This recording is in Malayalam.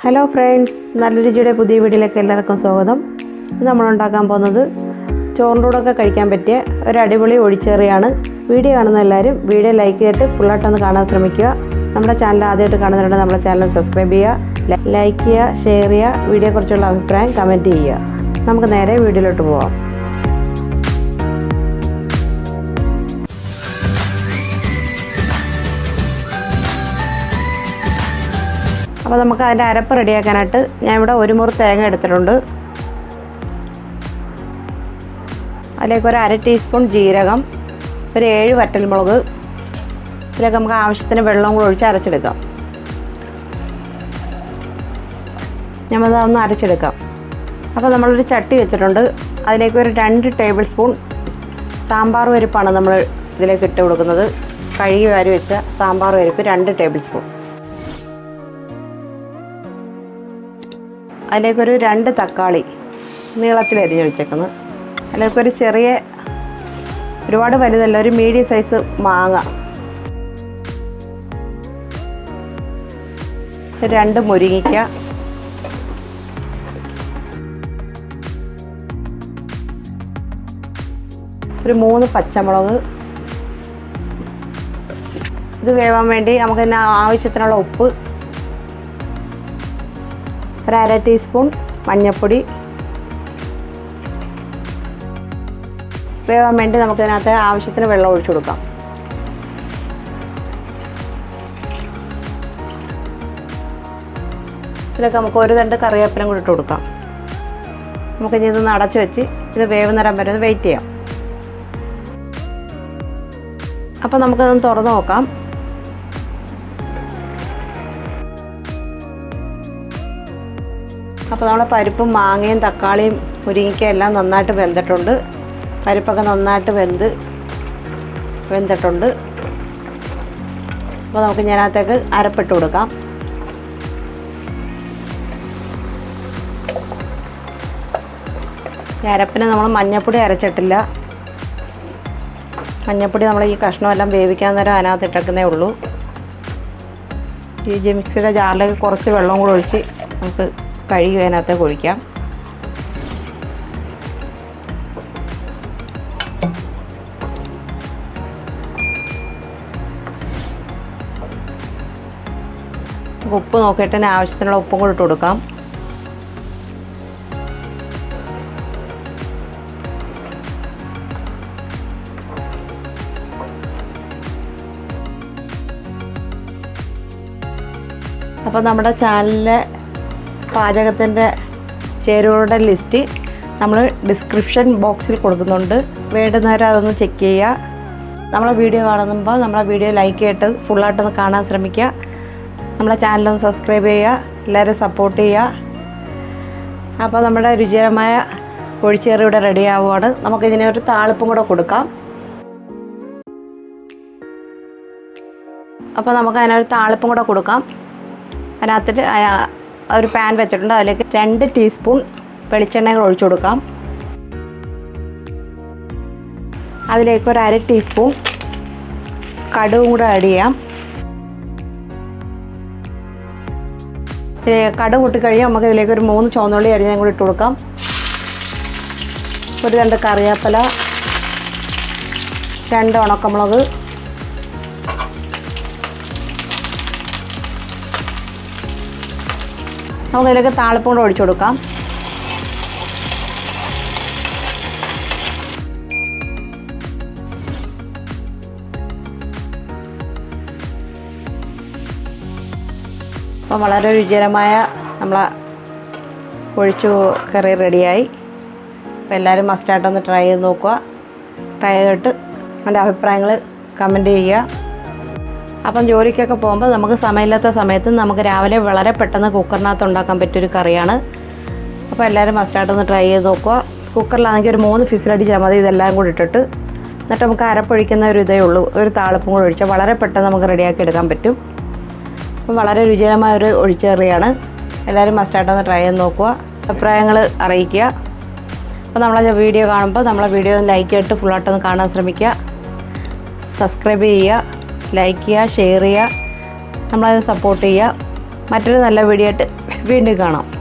ഹലോ ഫ്രണ്ട്സ്, നല്ല രുചിയുടെ പുതിയ വീഡിയോയിലേക്ക് എല്ലാവർക്കും സ്വാഗതം. നമ്മൾ ഉണ്ടാക്കാൻ പോകുന്നത് ചോറിൻ്റെ കൂടെയൊക്കെ കഴിക്കാൻ പറ്റിയ ഒരു അടിപൊളി ഒഴിച്ചേറിയാണ്. വീഡിയോ കാണുന്ന എല്ലാവരും വീഡിയോ ലൈക്ക് ചെയ്തിട്ട് ഫുള്ളായിട്ടൊന്ന് കാണാൻ ശ്രമിക്കുക. നമ്മുടെ ചാനൽ ആദ്യമായിട്ട് കാണുന്നവരുണ്ടെങ്കിൽ നമ്മുടെ ചാനൽ സബ്സ്ക്രൈബ് ചെയ്യുക, ലൈക്ക് ചെയ്യുക, ഷെയർ ചെയ്യുക, വീഡിയോയെക്കുറിച്ചുള്ള അഭിപ്രായം കമൻറ്റ് ചെയ്യുക. നമുക്ക് നേരെ വീഡിയോയിലോട്ട് പോകാം. അപ്പോൾ നമുക്ക് അതിൻ്റെ അരപ്പ് റെഡിയാക്കാനായിട്ട് ഞാൻ ഇവിടെ ഒരു മുറി തേങ്ങ എടുത്തിട്ടുണ്ട്. അതിലേക്ക് ഒരു 1/2 ടീസ്പൂൺ ജീരകം, ഒരു 7 വറ്റൽമുളക്, ഇതിലേക്ക് നമുക്ക് ആവശ്യത്തിന് വെള്ളം കൂടി ഒഴിച്ച് അരച്ചെടുക്കാം. ഞമ്മതൊന്ന് അരച്ചെടുക്കാം. അപ്പോൾ നമ്മളൊരു ചട്ടി വെച്ചിട്ടുണ്ട്. അതിലേക്ക് ഒരു 2 ടേബിൾ സ്പൂൺ സാമ്പാർ പരിപ്പാണ് നമ്മൾ ഇതിലേക്ക് ഇട്ട് കൊടുക്കുന്നത്. കഴുകി വാരി വെച്ച സാമ്പാർ പരിപ്പ് 2 ടേബിൾ സ്പൂൺ. അതിലേക്കൊരു 2 തക്കാളി നീളത്തിൽ അരിഞ്ഞ് വെച്ചേക്കുന്നത്. അതിലേക്കൊരു ചെറിയ, ഒരുപാട് വലുതല്ല, ഒരു മീഡിയം സൈസ് മാങ്ങ, 2 മുരിങ്ങയ്ക്ക, ഒരു 3 പച്ചമുളക്. ഇത് വേവാൻ വേണ്ടി നമുക്കിതിന് ആവശ്യത്തിനുള്ള ഉപ്പ്, ഒരു 1/2 ടീസ്പൂൺ മഞ്ഞൾപ്പൊടി. വേവാൻ വേണ്ടി നമുക്കിതിനകത്ത് ആവശ്യത്തിന് വെള്ളം ഒഴിച്ചു കൊടുക്കാം. ഇതിലൊക്കെ നമുക്ക് ഒരു 2 കറിവേപ്പിലയും കൂടി ഇട്ട് കൊടുക്കാം. നമുക്കിനി ഇതൊന്ന് അടച്ചു വെച്ച് ഇത് വേവുന്നേരം വരെ ഒന്ന് വെയിറ്റ് ചെയ്യാം. അപ്പോൾ നമുക്കതൊന്ന് തുറന്ന് നോക്കാം. അപ്പോൾ നമ്മുടെ പരിപ്പും മാങ്ങയും തക്കാളിയും മുരിങ്ങയ്ക്കയും എല്ലാം നന്നായിട്ട് വെന്തിട്ടുണ്ട്. പരിപ്പൊക്കെ നന്നായിട്ട് വെന്തിട്ടുണ്ട്. അപ്പോൾ നമുക്ക് ഇതിനകത്തേക്ക് അരപ്പിട്ട് കൊടുക്കാം. ഈ അരപ്പിന് നമ്മൾ മഞ്ഞൾപ്പൊടി അരച്ചിട്ടില്ല. മഞ്ഞൾപ്പൊടി നമ്മൾ ഈ കഷ്ണമെല്ലാം വേവിക്കാൻ നേരം അതിനകത്ത് ഇട്ടേക്കുന്നേ ഉള്ളൂ. ഈ മിക്സിയുടെ ജാറിലേക്ക് കുറച്ച് വെള്ളം കൂടെ ഒഴിച്ച് നമുക്ക് കഴുകി അതിനകത്തേക്ക് ഒഴിക്കാം. ഉപ്പ് നോക്കിയിട്ട് തന്നെ ആവശ്യത്തിനുള്ള ഉപ്പും കൂടി ഇട്ട് കൊടുക്കാം. അപ്പോൾ നമ്മുടെ ചാനലിലെ പാചകത്തിൻ്റെ ചേരുവകളുടെ ലിസ്റ്റ് നമ്മൾ ഡിസ്ക്രിപ്ഷൻ ബോക്സിൽ കൊടുക്കുന്നുണ്ട്. വേണ്ടുന്നവരെ അതൊന്ന് ചെക്ക് ചെയ്യുക. നമ്മളെ വീഡിയോ കാണുമ്പോൾ നമ്മളെ വീഡിയോ ലൈക്ക് ചെയ്തിട്ട് ഫുള്ളായിട്ടൊന്ന് കാണാൻ ശ്രമിക്കുക. നമ്മളെ ചാനലൊന്ന് സബ്സ്ക്രൈബ് ചെയ്യുക, എല്ലാവരും സപ്പോർട്ട് ചെയ്യുക. അപ്പോൾ നമ്മുടെ രുചികരമായ ഒഴിച്ചേറി ഇവിടെ റെഡി ആവുകയാണ്. നമുക്കിതിനെ ഒരു താളിപ്പും കൂടെ കൊടുക്കാം. അപ്പോൾ നമുക്ക് അതിനൊരു താളിപ്പും കൂടെ കൊടുക്കാം. അതിനകത്തിട്ട് ഒരു പാൻ വെച്ചിട്ടുണ്ട്. അതിലേക്ക് 2 ടീസ്പൂൺ വെളിച്ചെണ്ണ ഒഴിച്ചു കൊടുക്കാം. അതിലേക്ക് ഒരു 1/2 ടീസ്പൂൺ കടുകും കൂടെ ആഡ് ചെയ്യാം. കടുക് പൊട്ടിക്കഴിഞ്ഞാൽ നമുക്ക് ഇതിലേക്ക് ഒരു 3 ചുവന്നുള്ളി അരിഞ്ഞതും കൂടി ഇട്ട് കൊടുക്കാം. ഒരു 2 കറിവേപ്പില, 2 ഉണക്കമുളക്, നമുക്കതിലേക്ക് താളിപ്പും കൂടെ ഒഴിച്ചു കൊടുക്കാം. അപ്പം വളരെ രുചികരമായ നമ്മളെ ഒഴിച്ചു കറി റെഡിയായി. അപ്പോൾ എല്ലാവരും മസ്റ്റായിട്ടൊന്ന് ട്രൈ ചെയ്ത് നോക്കുക. ട്രൈ ചെയ്തിട്ട് അതിൻ്റെ അഭിപ്രായങ്ങൾ കമൻറ്റ് ചെയ്യുക. അപ്പം ജോലിക്കൊക്കെ പോകുമ്പോൾ നമുക്ക് സമയമില്ലാത്ത സമയത്ത് നമുക്ക് രാവിലെ വളരെ പെട്ടെന്ന് കുക്കറിനകത്ത് ഉണ്ടാക്കാൻ പറ്റിയൊരു കറിയാണ്. അപ്പോൾ എല്ലാവരും മസ്റ്റായിട്ടൊന്ന് ട്രൈ ചെയ്ത് നോക്കുക. കുക്കറിലാണെങ്കിൽ ഒരു 3 ഫിസിലടിച്ചാൽ മതി. ഇതെല്ലാം കൂടി ഇട്ടിട്ട് എന്നിട്ട് നമുക്ക് അരപ്പൊഴിക്കുന്ന ഒരു ഇതേ ഉള്ളൂ. ഒരു താളിപ്പും കൂടി ഒഴിച്ചാൽ വളരെ പെട്ടെന്ന് നമുക്ക് റെഡിയാക്കി എടുക്കാൻ പറ്റും. അപ്പോൾ വളരെ രുചികരമായ ഒരു ഒഴിച്ചേറിയാണ്. എല്ലാവരും മസ്റ്റായിട്ടൊന്ന് ട്രൈ ചെയ്ത് നോക്കുക, അഭിപ്രായങ്ങൾ അറിയിക്കുക. അപ്പോൾ നമ്മളെ വീഡിയോ കാണുമ്പോൾ നമ്മളെ വീഡിയോ ലൈക്ക് ചെയ്തിട്ട് ഫുള്ളായിട്ടൊന്ന് കാണാൻ ശ്രമിക്കുക. സബ്സ്ക്രൈബ് ചെയ്യുക, ലൈക്ക് ചെയ്യുക, ഷെയർ ചെയ്യുക, നമ്മളത് സപ്പോർട്ട് ചെയ്യുക. മറ്റൊരു നല്ല വീഡിയോ ആയിട്ട് വീണ്ടും കാണാം.